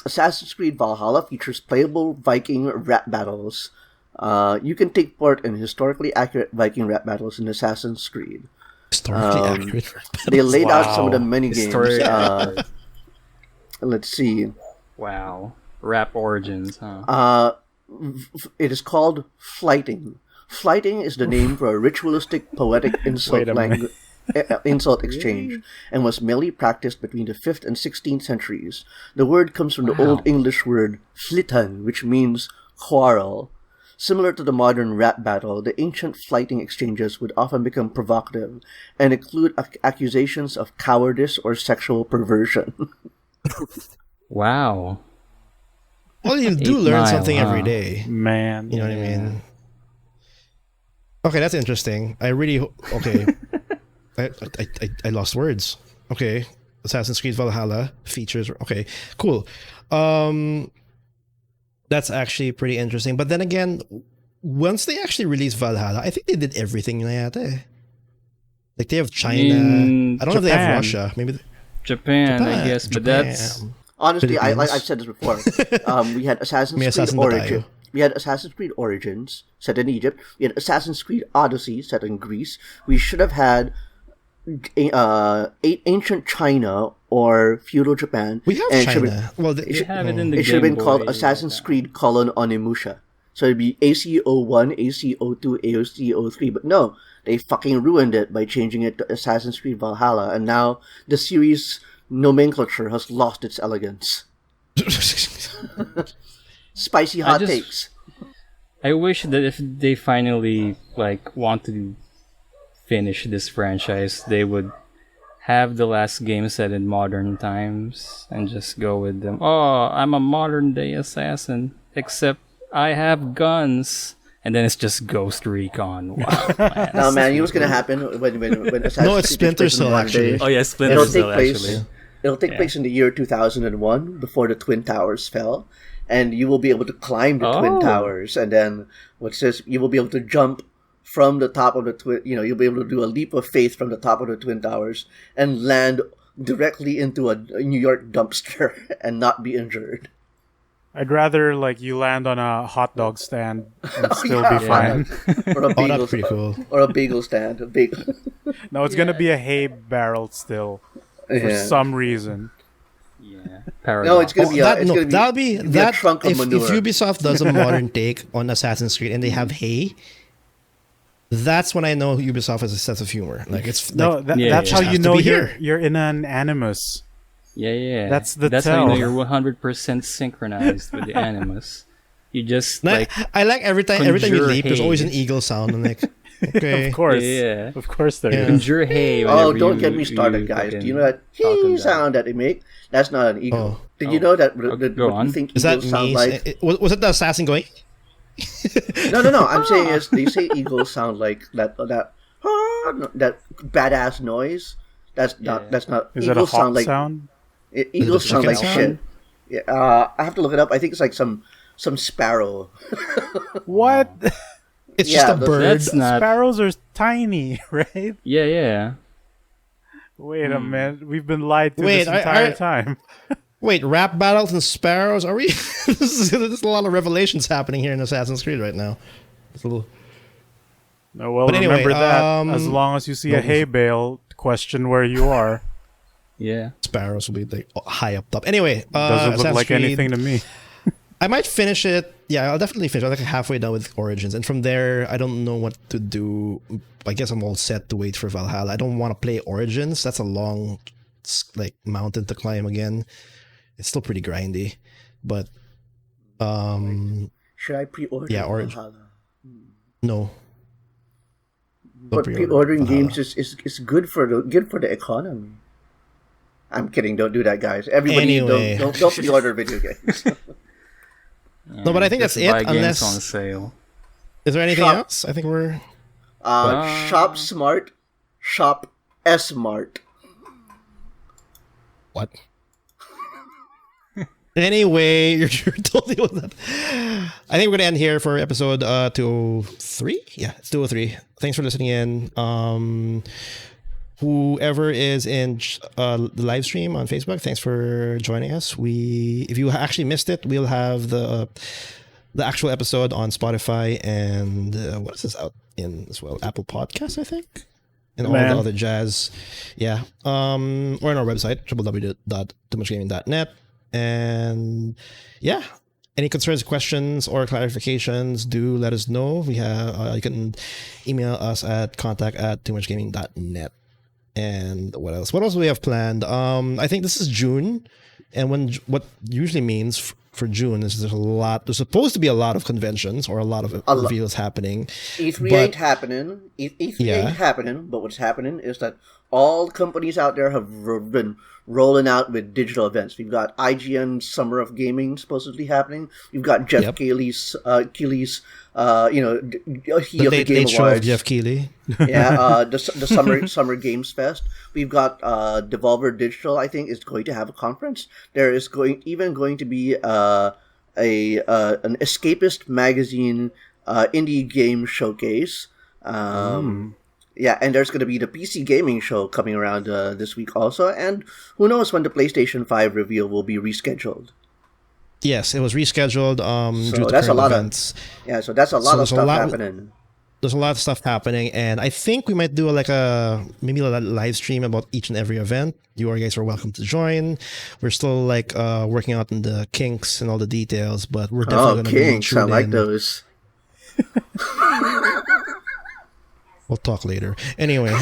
Assassin's Creed Valhalla features playable Viking rap battles. You can take part in historically accurate Viking rap battles in Assassin's Creed. Historically accurate. They laid out some of the mini games. Let's see. Wow. Rap origins, huh? It is called flighting. Flighting is the name for a ritualistic poetic insult exchange, and was mainly practiced between the 5th and 16th centuries. The word comes from the Old English word flitan, which means quarrel. Similar to the modern rap battle, the ancient flighting exchanges would often become provocative and include accusations of cowardice or sexual perversion. Wow. Well, you do learn something every day. Man. You know what I mean? Okay, that's interesting. I really... Okay. I lost words. Okay, Assassin's Creed Valhalla features. Okay, cool. That's actually pretty interesting. But then again, once they actually released Valhalla, I think they did everything yata. Like they have China. I don't know if they have Japan. Russia. Maybe Japan, I guess, but Japan. that's Honestly, Philippines. I've said this before. We had Assassin's May Creed assassin ba Origin. tayo? We had Assassin's Creed Origins set in Egypt. We had Assassin's Creed Odyssey set in Greece. We should have had ancient China or feudal Japan. We have and it should China. Well, you have it in the It should have Game been called Boy. Assassin's Creed: Onimusha. So it'd be ACO1, ACO2, ACO3. But no, they fucking ruined it by changing it to Assassin's Creed Valhalla. And now the series nomenclature has lost its elegance. Spicy hot just- takes. I wish that if they finally want to finish this franchise, they would have the last game set in modern times and just go with them. Oh, I'm a modern day assassin, except I have guns. And then it's just Ghost Recon. Wow. Man. Now, man, you know what's gonna happen when Assassin's No, it's Creed takes place Splinter in Cell, modern actually. day? Oh yeah, Splinter It'll Cell take place. actually. It'll take place in the year 2001, before the Twin Towers fell, and you will be able to climb the Twin Oh. Towers, and then you will be able to jump from the top of the twin. You'll be able to do a leap of faith from the top of the Twin Towers and land directly into a New York dumpster and not be injured. I'd rather you land on a hot dog stand and still yeah. be fine. Or a Oh, bagel, that's pretty cool. or a bagel stand. A bagel. No, it's gonna be a hay barrel still for Yeah. some reason. Yeah. Paradox. No, it's gonna be. That, It's no, gonna be. that'll be it'll that. a trunk of If manure. Ubisoft does a modern take on Assassin's Creed and they have hay, that's when I know Ubisoft has a sense of humor. Like it's No, like, Yeah, that's yeah. how Just you has to know be you're here. you're in an animus. Yeah. That's the That's how you know tell. you're 100% synchronized with the animus. You just I like every time you conjure leap, there's hay. always an eagle sound. I'm like, okay, Of course, Yeah. of course there Yeah. is. conjure hay. Oh, whenever don't you- get me started, you guys. Do fucking you know that talk hee them sound that they make? That's not an eagle. Oh. Did you know that Go what on. you think is that eagles sound me? like? Was it the assassin going? No. I'm saying is they say eagles sound like that badass noise. That's not. Yeah. That's not. Is it a eagles hawk sound like sound? eagles a sound like chicken shit. Yeah, I have to look it up. I think it's like some sparrow. What? It's Yeah, just a bird. That's not. Sparrows are tiny, right? Yeah. Wait a minute. We've been lied to Wait, this entire time. Wait, rap battles and sparrows? Are we? There's a lot of revelations happening here in Assassin's Creed right now. It's a little. No, well, But anyway, remember that. As long as you see a hay bale, question where you are. Yeah. Sparrows will be like high up top. Anyway, Doesn't look Assassin's like Creed, anything to me. I might finish it. Yeah, I'll definitely finish. I'm like halfway done with Origins, and from there, I don't know what to do. I guess I'm all set to wait for Valhalla. I don't want to play Origins. That's a long, mountain to climb again. It's still pretty grindy, but Should I pre-order? Yeah, or- Valhalla? no. But pre-order pre-ordering Valhalla. games is good for the economy. I'm kidding. Don't do that, guys. Everybody, Anyway. don't pre-order video games. No, but I think Just that's it, buy games unless- on sale. Is there anything Shop. else? I think we're. Shop smart, shop smart. What? Anyway, you're totally with that. I think we're gonna end here for episode 203. Yeah, it's 203. Thanks for listening in. Whoever is in the live stream on Facebook, thanks for joining us. If you actually missed it, we'll have the actual episode on Spotify and what is this out in as well? Apple Podcasts, I think, and all the other jazz. Yeah, or on our website www.toomuchgaming.net. And yeah, any concerns, questions, or clarifications, do let us know. We have you can email us at contact@toomuchgaming.net. And what else? What else do we have planned? I think this is June. And what usually means for June is there's supposed to be a lot of conventions or a lot of reveals happening. E3 but- ain't happening. E3 ain't happening, but what's happening is that all companies out there have been rolling out with digital events. We've got IGN's Summer of Gaming supposedly happening. We've got Jeff Keighley's, he of the Game late show of Awards. Jeff Keighley. The Summer Games Fest. We've got Devolver Digital. I think is going to have a conference. There is going to be an escapist magazine indie game showcase. Yeah, and there's going to be the PC gaming show coming around this week also, and who knows when the PlayStation 5 reveal will be rescheduled. Yes, it was rescheduled due to that's current a lot events. So that's a lot of stuff happening. There's a lot of stuff happening, and I think we might do maybe a live stream about each and every event. You guys are welcome to join. We're still working out on the kinks and all the details, but we're definitely going to be kinks! I like those. We'll talk later. Anyway.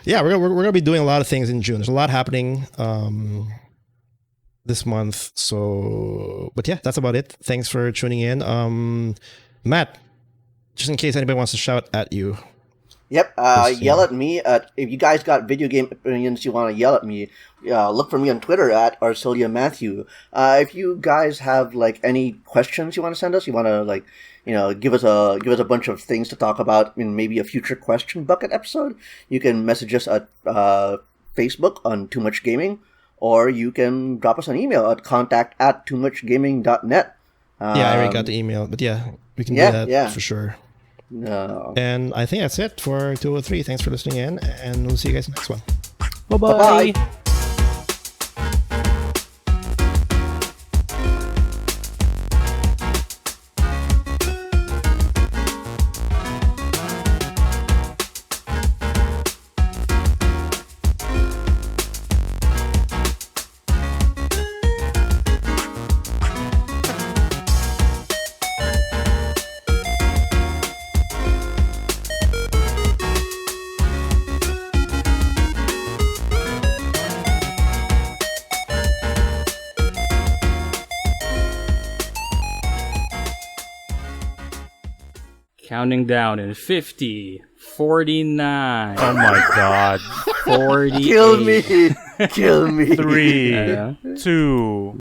Yeah, we're going to be doing a lot of things in June. There's a lot happening this month. So, but yeah, that's about it. Thanks for tuning in. Matt, just in case anybody wants to shout at you. Yep, yell at me. If you guys got video game opinions you want to yell at me, look for me on Twitter at Arcelia Matthew. If you guys have any questions you want to send us, you want to give us a bunch of things to talk about in maybe a future question bucket episode, you can message us at Facebook on Too Much Gaming, or you can drop us an email at contact@toomuchgaming.net. Yeah, I already got the email, but yeah, we can do that for sure. No. And I think that's it for 203. Thanks for listening in, and we'll see you guys next one. Bye-bye. Bye-bye. Counting down in 50, 49. Oh my god. 48. Kill me. 3, 2,